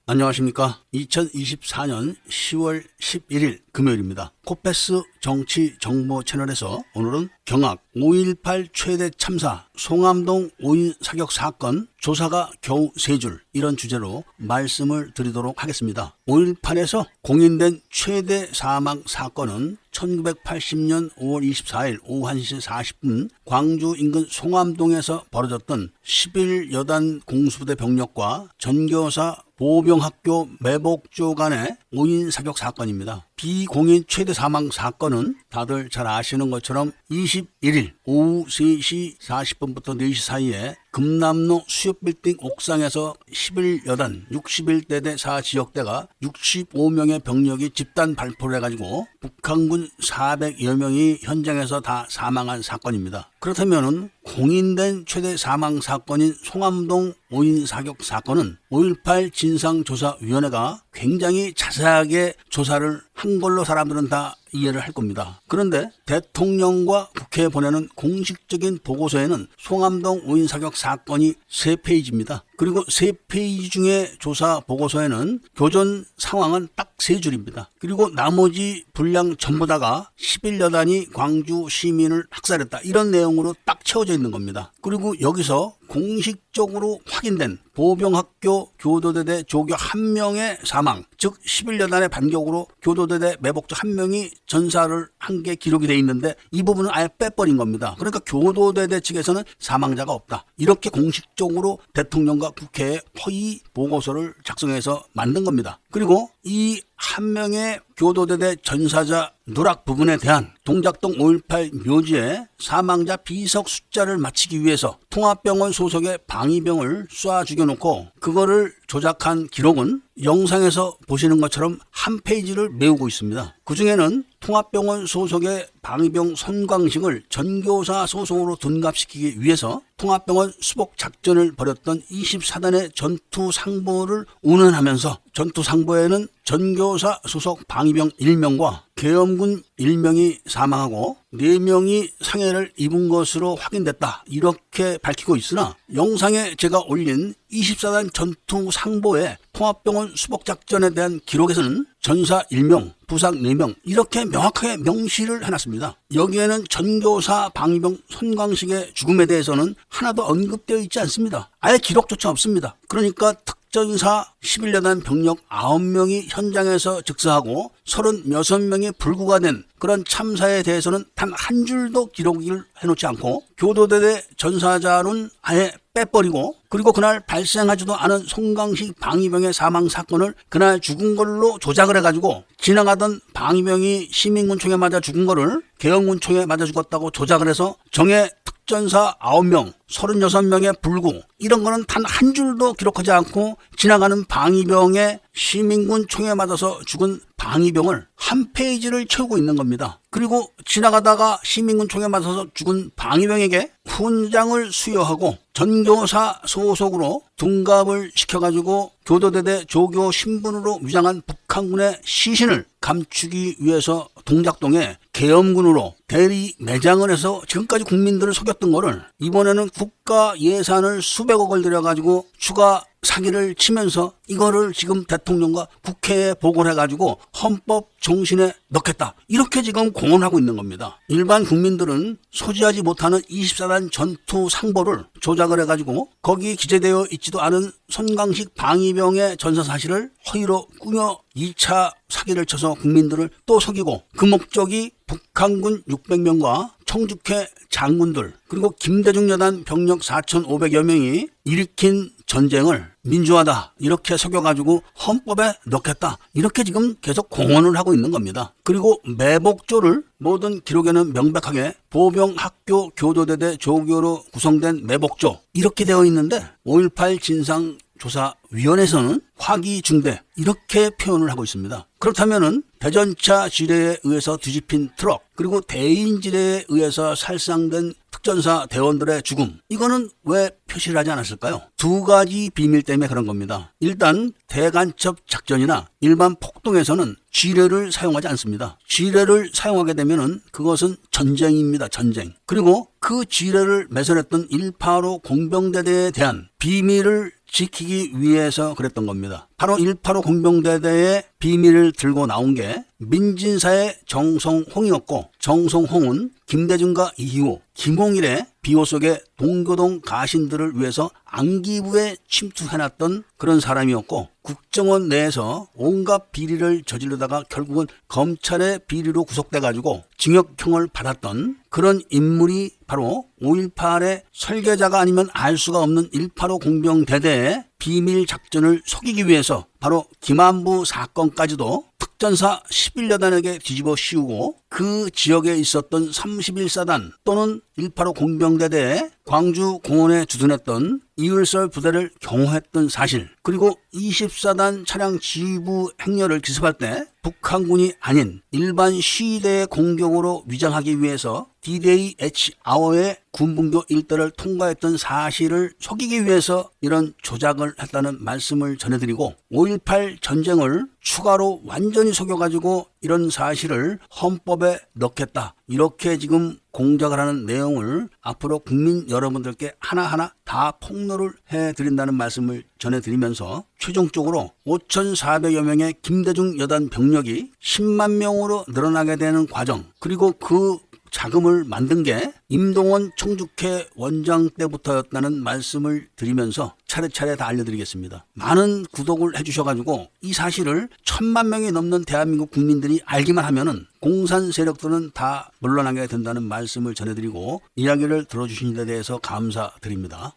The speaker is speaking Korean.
안녕하십니까. 2024년 10월 11일 금요일입니다. 코패스 정치 정보 채널에서 오늘은 경악 5.18 최대 참사 송암동 5인 사격 사건 조사가 겨우 3줄 이런 주제로 말씀을 드리도록 하겠습니다. 5.18에서 공인된 최대 사망 사건은 1980년 5월 24일 오후 1시 40분 광주 인근 송암동에서 벌어졌던 11여단 공수부대 병력과 전교사 보병학교 매복조 간의 5인 사격 사건입니다. 비공인 최대 사망 사건은 다들 잘 아시는 것처럼 21일 오후 3시 40분부터 4시 사이에 금남로 수협빌딩 옥상에서 11여단 61대대 4지역대가 65명의 병력이 집단 발포를 해가지고 북한군 400여 명이 현장에서 다 사망한 사건입니다. 그렇다면 공인된 최대 사망 사건인 송암동 5인 사격 사건은 5.18 진상조사위원회가 굉장히 자세하게 조사를 한 걸로 사람들은 다 이해를 할 겁니다. 그런데 대통령과 국회에 보내는 공식적인 보고서에는 송암동 5인 사격 사건이 3페이지입니다. 그리고 3페이지 중에 조사 보고서에는 교전 상황은 딱 3줄입니다. 그리고 나머지 분량 전부 다가 11여단이 광주 시민을 학살했다. 이런 내용으로 딱 채워져 있는 겁니다. 그리고 여기서 공식적으로 확인된 보병학교 교도대대 조교 1명의 사망, 즉 11여단의 반격으로 교도대대 매복조 1명이 전사를 한 게 기록이 돼 있는데 이 부분은 아예 빼버린 겁니다. 그러니까 교도대대 측에서는 사망자가 없다. 이렇게 공식적으로 대통령과 국회에 허위 보고서를 작성해서 만든 겁니다. 그리고 이 1명의 교도대대 전사자 누락 부분에 대한 동작동 5.18 묘지에 사망자 비석 숫자를 맞추기 위해서 통합병원 소속의 방위병을 쏴 죽여놓고 그거를 조작한 기록은 영상에서 보시는 것처럼 한 페이지를 메우고 있습니다. 그 중에는 통합병원 소속의 방위병 선광식을 전교사 소속으로 둔갑시키기 위해서 통합병원 수복 작전을 벌였던 24단의 전투 상보를 운운하면서 전투 상보에는 전교사 소속 방위병 1명과 계엄군 1명이 사망하고 4명이 상해를 입은 것으로 확인됐다. 이렇게 밝히고 있으나 영상에 제가 올린 24단 전투 상보에 통합병원 수복작전에 대한 기록에서는 전사 1명, 부상 4명 이렇게 명확하게 명시를 해놨습니다. 여기에는 전교사 방위병 손광식의 죽음에 대해서는 하나도 언급되어 있지 않습니다. 아예 기록조차 없습니다. 그러니까 특전사 11여단 병력 9명이 현장에서 즉사하고 36명이 불구가 된 그런 참사에 대해서는 단 한 줄도 기록을 해놓지 않고 교도대대 전사자는 아예 빼버리고 그리고 그날 발생하지도 않은 송광식 방위병의 사망 사건을 그날 죽은 걸로 조작을 해가지고 지나가던 방위병이 시민군 총에 맞아 죽은 거를 계엄군 총에 맞아 죽었다고 조작을 해서 정예 특전사 9명, 36명의 불구 이런 거는 단 한 줄도 기록하지 않고 지나가는 방위병의 시민군 총에 맞아서 죽은 방위병을 한 페이지를 채우고 있는 겁니다. 그리고 지나가다가 시민군 총에 맞아서 죽은 방위병에게 훈장을 수여하고 전교사 소속으로 둔갑을 시켜가지고 교도대대 조교 신분으로 위장한 북한군의 시신을 감추기 위해서 동작동에 계엄군으로 대리 매장을 해서 지금까지 국민들을 속였던 거를 이번에는 국가 예산을 수백억을 들여가지고 추가 사기를 치면서 이거를 지금 대통령과 국회에 보고를 해가지고 헌법 정신에 넣겠다. 이렇게 지금 공언하고 있는 겁니다. 일반 국민들은 소지하지 못하는 24단 전투 상보를 조작을 해가지고 거기 기재되어 있지도 않은 손광식 방위병의 전사 사실을 허위로 꾸며 2차 사기를 쳐서 국민들을 또 속이고 그 목적이 북한군 600명과 청주회 장군들 그리고 김대중 여단 병력 4,500여 명이 일으킨 전쟁을 민주화다 이렇게 속여가지고 헌법에 넣겠다 이렇게 지금 계속 공언을 하고 있는 겁니다. 그리고 매복조를 모든 기록에는 명백하게 보병학교 교도대대 조교로 구성된 매복조 이렇게 되어 있는데 5.18 진상조사위원회에서는 화기중대 이렇게 표현을 하고 있습니다. 그렇다면은 대전차 지뢰에 의해서 뒤집힌 트럭 그리고 대인 지뢰에 의해서 살상된 특전사 대원들의 죽음 이거는 왜 표시를 하지 않았을까요? 두 가지 비밀 때문에 그런 겁니다. 일단 대간첩 작전이나 일반 폭동에서는 지뢰를 사용하지 않습니다. 지뢰를 사용하게 되면은 그것은 전쟁입니다. 전쟁. 그리고 그 지뢰를 매설했던 185 공병대대에 대한 비밀을 지키기 위해서 그랬던 겁니다. 바로 185 공병대대의 비밀을 들고 나온 게 민진사의 정성홍이었고, 정성홍은 김대중과 이후 김홍일의 비호 속에 동교동 가신들을 위해서 안기부에 침투해놨던 그런 사람이었고, 국정원 내에서 온갖 비리를 저지르다가 결국은 검찰의 비리로 구속돼가지고 징역형을 받았던 그런 인물이 바로 5.18의 설계자가 아니면 알 수가 없는 185 공병대대의 비밀 작전을 속이기 위해서 바로 김안부 사건까지도 특전사 11여단에게 뒤집어 씌우고 그 지역에 있었던 31사단 또는 185 공병대대의 광주 공원에 주둔했던 이을설 부대를 경호했던 사실, 그리고 24단 차량 지휘부 행렬을 기습할 때 북한군이 아닌 일반 시위대의 공격으로 위장하기 위해서 D-Day H아워의 군분교 일대를 통과했던 사실을 속이기 위해서 이런 조작을 했다는 말씀을 전해드리고, 5.18 전쟁을 추가로 완전히 속여가지고 이런 사실을 헌법에 넣겠다, 이렇게 지금 공작을 하는 내용을 앞으로 국민 여러분들께 하나하나 다 폭로를 해드린다는 말씀을 전해드리면서, 최종적으로 5,400여 명의 김대중 여단 병력이 10만 명으로 늘어나게 되는 과정, 그리고 그 자금을 만든 게 임동원 청주회 원장 때부터였다는 말씀을 드리면서 차례차례 다 알려드리겠습니다. 많은 구독을 해주셔가지고 이 사실을 1,000만 명이 넘는 대한민국 국민들이 알기만 하면은 공산 세력들은 다 물러나게 된다는 말씀을 전해드리고, 이야기를 들어주신 데 대해서 감사드립니다.